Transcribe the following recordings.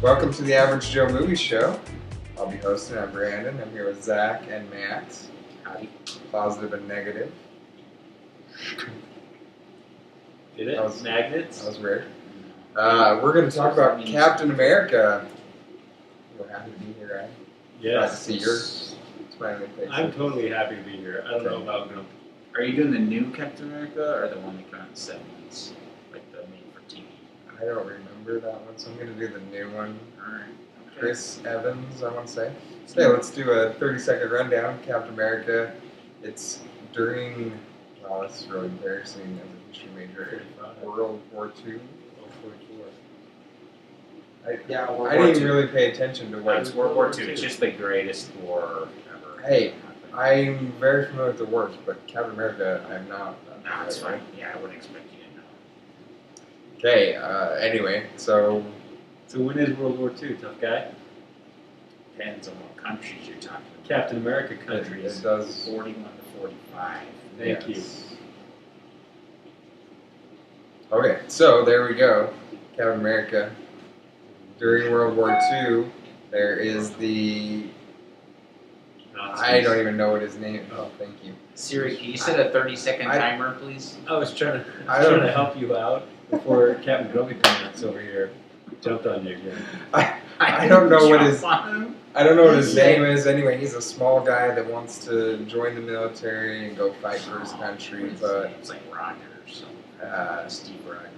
Welcome to the Average Joe Movie Show. I'll be hosting. I'm Brandon. I'm here with Zach and Matt. Howdy. Positive and negative. Did it? Magnets? That was weird. We're going to talk about Captain America. You're happy to be here, right? Yes. Glad to see your smiling face. I'm totally happy to be here. I don't know about Gump. Are you doing the new Captain America or the one that came out in the 70s? Like the made for TV? I don't remember that one, so I'm going to do the new one. Alright. Okay. Chris Evans, I want to say. So let's do a 30-second rundown. Captain America. It's during, wow, that's really embarrassing as a history major. World War II. I didn't really pay attention to what It's World War II. It's just the greatest war ever. Hey, I'm very familiar with the wars, but Captain America, I'm not. No, it's fine. Yeah, I wouldn't expect you to know. Okay, anyway, so when is World War II, tough guy? Depends on what countries you're talking about. Captain America countries. it does. 41 to 45. Thank you. Okay, so there we go. Captain America. During World War II, there is the... I don't even know what his name is. Oh, thank you. Siri, can you set a 30-second timer, please? I was trying to help you out before Captain Grumpy Pants over here jumped on you again. I don't know what his name is. Anyway, he's a small guy that wants to join the military and go fight for his country, but It's like Rogers or something. Steve Rogers.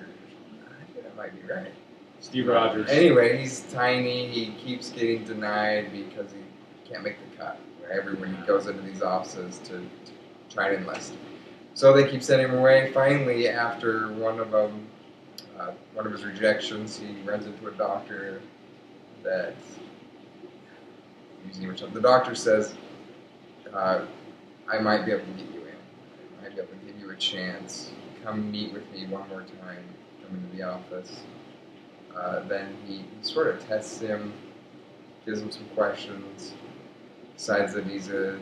That might be right. Steve Rogers. Anyway, he's tiny. He keeps getting denied because he can't make the cut. Everyone he goes into these offices to try to enlist. So they keep sending him away. Finally, after one of his rejections, he runs into a doctor that the doctor says, I might be able to get you in. I might be able to give you a chance. Come meet with me one more time. Come into the office. Then he sort of tests him, gives him some questions, decides that he's a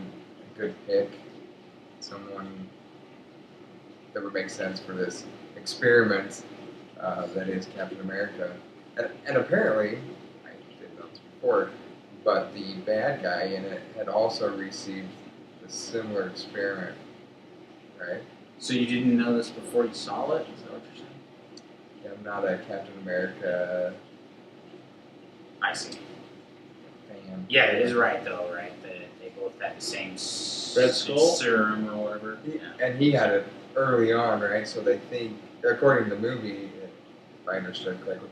good pick, someone that would make sense for this experiment that is Captain America. And apparently, I didn't know this before, but the bad guy in it had also received a similar experiment, right? So you didn't know this before you saw it? Is that what you're saying? I'm not a Captain America I see. fan. Yeah, it is right though, right? They both had the same Red Skull serum or whatever. Yeah. And he had it early on, right? So they think, according to the movie, if I understood correctly,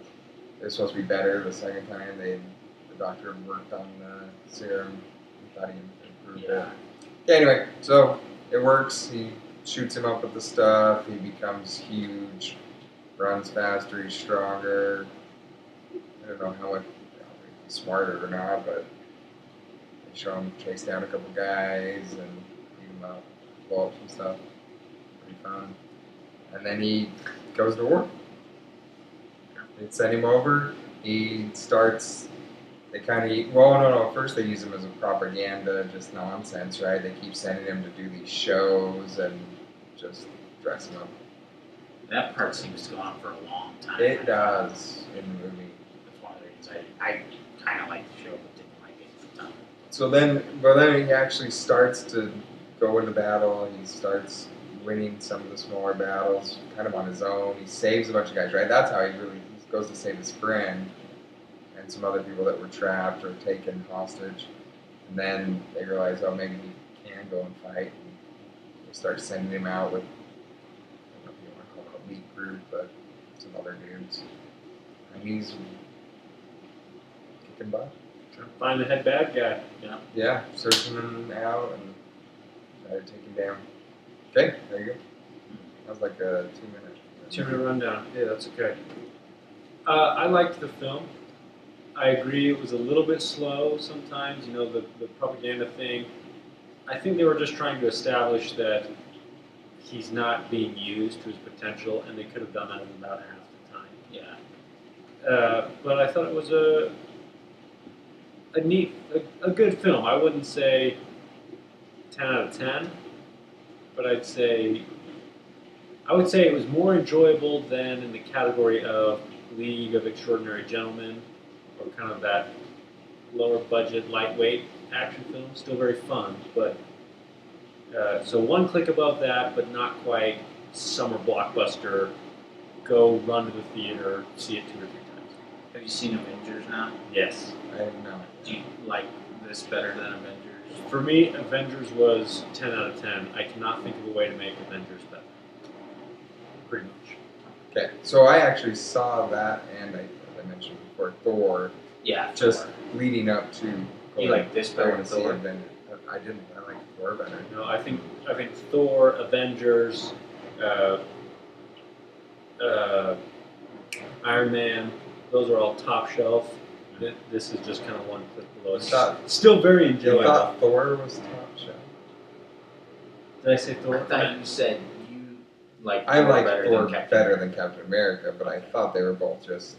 it was supposed to be better the second time. The doctor worked on the serum. He thought he improved it. Yeah, anyway, so it works. He shoots him up with the stuff. He becomes huge. Runs faster, he's stronger. I don't know how much he's smarter or not, but they show him chase down a couple guys and beat him up, blow up some stuff. Pretty fun. And then he goes to war. They send him over. He starts. First they use him as a propaganda, just nonsense, right? They keep sending him to do these shows and just dress him up. That part seems to go on for a long time. It does in the movie. That's one of the reasons I kind of like the show, but didn't like it at the time. So then he actually starts to go into battle. He starts winning some of the smaller battles, kind of on his own. He saves a bunch of guys, right? That's how he goes to save his friend and some other people that were trapped or taken hostage. And then they realize, oh, maybe he can go and fight. And they start sending him out with, elite group, but some other dudes. And he's kicking butt. Trying to find the head bad guy. Yeah, searching him out and try to take him down. Okay, there you go. That was like a 2-minute. 2-minute rundown. Yeah, that's okay. I liked the film. I agree it was a little bit slow sometimes, the propaganda thing. I think they were just trying to establish that he's not being used to his potential, and they could have done that in about half the time. Yeah. But I thought it was a good film. I wouldn't say 10 out of 10, but I would say it was more enjoyable than in the category of League of Extraordinary Gentlemen or kind of that lower budget, lightweight action film. Still very fun, but so one click above that, but not quite summer blockbuster. Go run to the theater, see it 2 or 3 times. Have you seen Avengers now? Yes. I have not. Do you like this better than Avengers? For me, Avengers was 10 out of 10. I cannot think of a way to make Avengers better. Pretty much. Okay, so I actually saw that, and as I mentioned before, Thor, Yeah, just Thor. leading up to. You like this better going than to see Thor? Avengers. I didn't. I like Thor better. No, I think Thor, Avengers, Iron Man, those are all top shelf. This is just kind of one click below. It's still very You enjoyable. thought Thor was top shelf? Did I say Thor? I thought you said you like I Thor like better Thor than Captain better than Captain America, but I thought they were both just.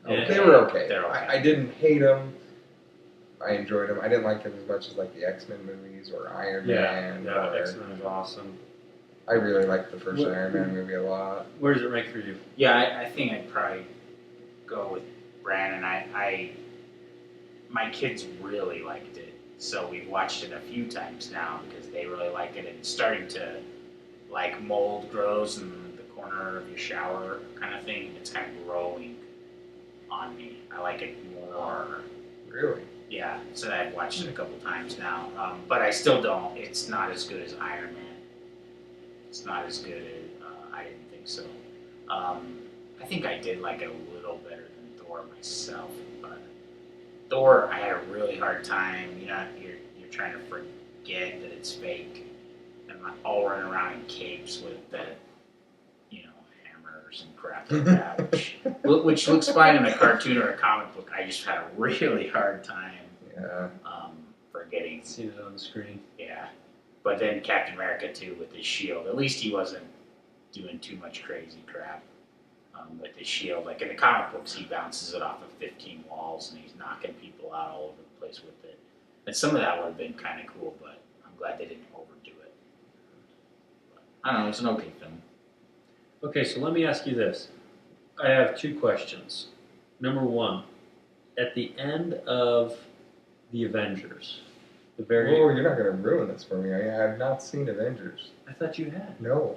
Yeah, They were okay. they're okay. I didn't hate them. I enjoyed them. I didn't like them as much as like the X-Men movies or Iron Man. Yeah, or, X-Men is awesome. I really liked the first What- Iron Man movie a lot. Where does it rank for you? Yeah, I think I'd probably go with Brandon. My kids really liked it, so we've watched it a few times now because they really like it, and it's starting to like mold grows in the corner of your shower kind of thing. It's kind of growing on me. I like it more. Really? Yeah, so I've watched it a couple times now, but I still don't. It's not as good as Iron Man. It's not as good as I didn't think so. I think I did like it a little better than Thor myself, but Thor I had a really hard time. You know, you're trying to forget that it's fake, and I'm all running around in capes with the, hammers and crap like that, which looks fine in a cartoon or a comic book. I just had a really hard time. Yeah. Forgetting. Seen it on the screen. Yeah. But then Captain America, too, with his shield. At least he wasn't doing too much crazy crap with his shield. Like in the comic books, he bounces it off of 15 walls and he's knocking people out all over the place with it. And some of that would have been kind of cool, but I'm glad they didn't overdo it. But, I don't know, it's an okay film. Okay, so let me ask you this. I have 2 questions. Number 1, at the end of the Avengers, the very... Oh, you're not going to ruin this for me. I have not seen Avengers. I thought you had. No.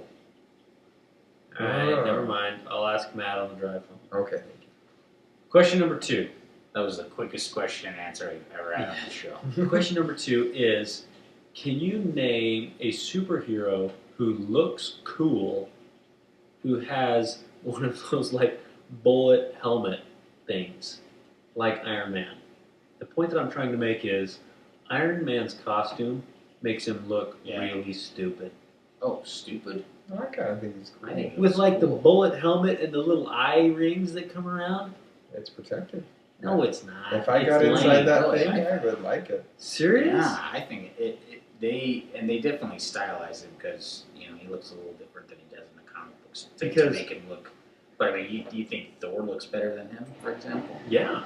Alright, never mind. I'll ask Matt on the drive home. Okay. Question number 2. That was the quickest question and answer I've ever had on the show. Question number 2 is, can you name a superhero who looks cool, who has one of those, like, bullet helmet things, like Iron Man? The point that I'm trying to make is, Iron Man's costume makes him look really stupid. Oh, stupid? I kind of think he's cool. I think With, like, the bullet helmet and the little eye rings that come around? It's protected. No, it's not. If I It's got inside lame. that really. thing, I would like it. Serious? Yeah, I think they definitely stylize him because he looks a little different than he does in the comic books to Because- make him look. But I mean, you think Thor looks better than him, for example, Yeah.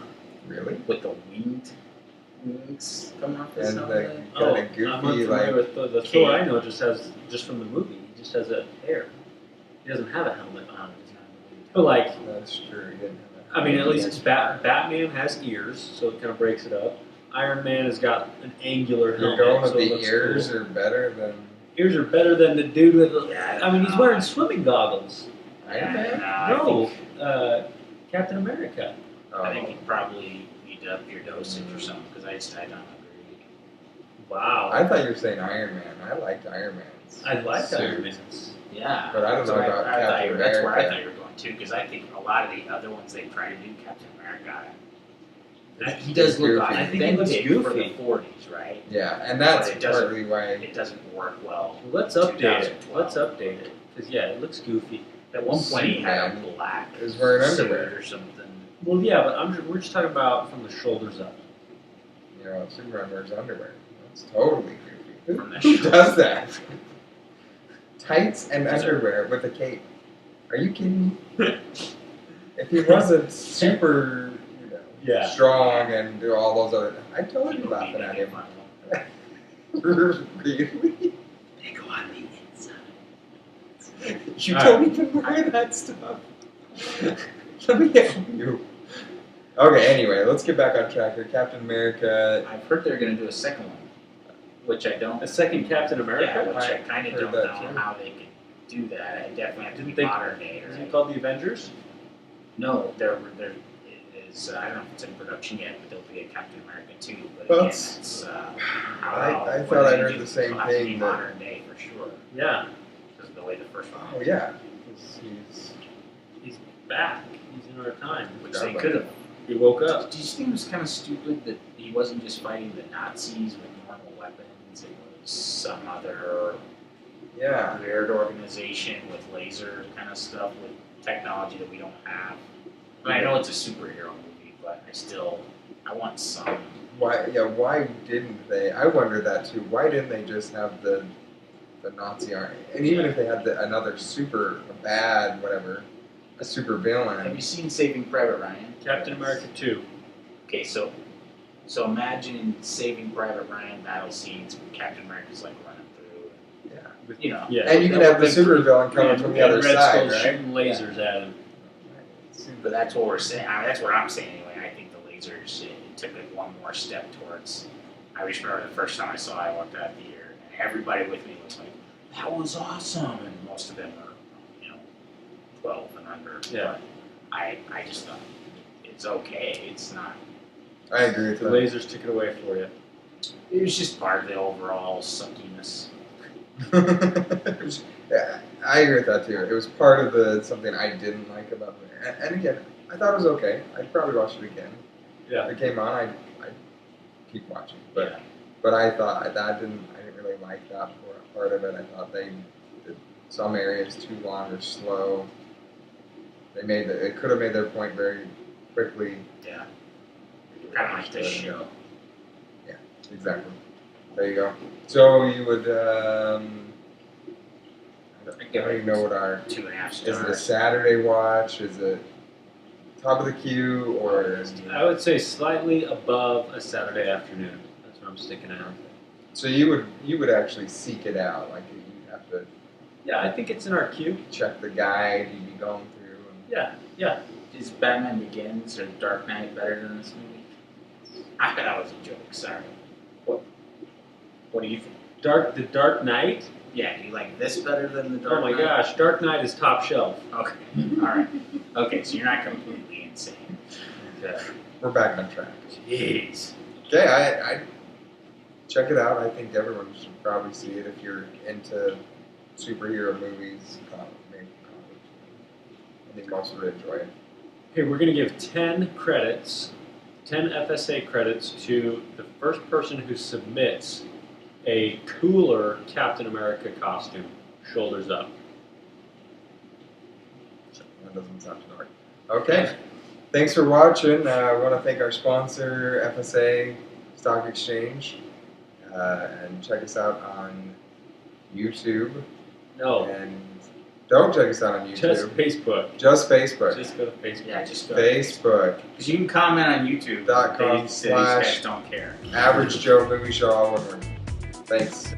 Really? with the wings coming off his And helmet? the Oh, kind of I'm goofy, unfamiliar like... with the cape. Thor I know just from the movie. He just has a hair. He doesn't have a helmet on. But like, That's true. He didn't have I mean, at least it's Batman has ears, so it kind of breaks it up. Iron Man has got an angular You're helmet, going with so it the looks ears cool. are better than Ears are better than the dude with the... I mean, he's wearing swimming goggles. Iron Man? No, Captain America. I think you probably need to up your dosage or something because I don't agree. Wow. I thought you were saying Iron Man. I liked Iron Man's. I like suit. Iron Man's. Yeah, But I don't know So about I thought Captain that's where I America. thought you were going too because I think a lot of the other ones they try to do Captain America. He It's does look goofy. I think he looks authentic for the goofy. 40s, right? Yeah, and that's But it doesn't- partly why... It doesn't work well. Let's update it. 2012. Let's update it. Because, yeah, it looks goofy. At one point, he had a Superman black is wearing suit underwear. or something. Well, yeah, but we're just talking about from the shoulders up. You know, Superman wears underwear. That's totally goofy. From the Who shoulder. does that? Tights and Those are- underwear with a cape. Are you kidding me? If he wasn't super, Yeah. strong and do all those other... I'd totally be People laughing being at him. fun. Really? They go on the inside. You All don't even wear that stuff. Let me help you. Okay, anyway, let's get back on track here. Captain America. I've heard they're going to do a second one, which I don't. A second Captain America? Yeah, which I kind of heard don't that know too. how they could do that. I definitely have to be Didn't they- modern day. Is Right? it called the Avengers? No, there is. I don't know if it's in production yet, but there'll be a Captain America 2. But Well, again, it's- it's. I thought I heard the same it'll have to be thing that- modern day for sure, Yeah. because of the way the first one. Oh yeah, 'cause He's back. He's in our time. Which they could have. He woke up. Do you think it was kind of stupid that he wasn't just fighting the Nazis with normal weapons? It was some other yeah. weird organization with laser kind of stuff with technology that we don't have. I mean, I know it's a superhero movie, but I want some. Why? Yeah. Why didn't they? I wondered that too. Why didn't they just have the Nazi army? And even if they had another super bad whatever, a super Have villain. you seen Saving Private Ryan? Captain America 2. Okay, so imagine Saving Private Ryan battle scenes where Captain America's like running through, Yeah. you know. Yeah. And you can have the super villain coming from the other Red side, Skull right? shooting lasers at him. But that's what we're saying. I mean, that's what I'm saying anyway. I think the lasers it took it one more step towards. I just remember the first time I saw it, I walked out of the theater, and everybody with me was like, "That was awesome!" And most of them were, 12 and under. Yeah. But I just thought it's okay. It's not. I agree with The that. lasers took it away for you. It was just part of the overall suckiness. Yeah, I agree with that too. It was part of the something I didn't like about it. And again, I thought it was okay. I'd probably watch it again. Yeah. If it came on, I'd keep watching. But Yeah. but I thought I didn't really like that part of it. I thought they did some areas too long or slow. It could have made their point very quickly. Yeah. Kind of like this show. Yeah, exactly. There you go. So you would. I don't even know what our. 2.5 stars. Is it a Saturday watch? Is it top of the queue or? I would say slightly above a Saturday afternoon. That's what I'm sticking at. So you would actually seek it out, like you'd have to Yeah, I think it's in our queue. check the guide you'd be going through. Yeah, yeah. Is Batman Begins or Dark Knight better than this movie? That was a joke. Sorry. What do you think? The Dark Knight? Yeah, do you like this better than the Dark Oh my Knight? gosh, Dark Knight is top shelf. Okay. All right. Okay, so you're not completely insane. Okay. We're back on track. Jeez. Okay, I check it out. I think everyone should probably see it if you're into superhero movies, maybe comics. I think most would enjoy it. Okay, we're going to give 10 credits, 10 FSA credits to the first person who submits a cooler Captain America costume, shoulders up. That doesn't sound too hard. Okay. Thanks for watching. I want to thank our sponsor, FSA Stock Exchange. And check us out on YouTube. No, And don't check us out on YouTube. just Facebook. Just Facebook. Just go to Facebook. Yeah, just go. Facebook. Because you can comment on YouTube. .com/. These guys don't care. Average Joe Movie Show all one word. Thanks.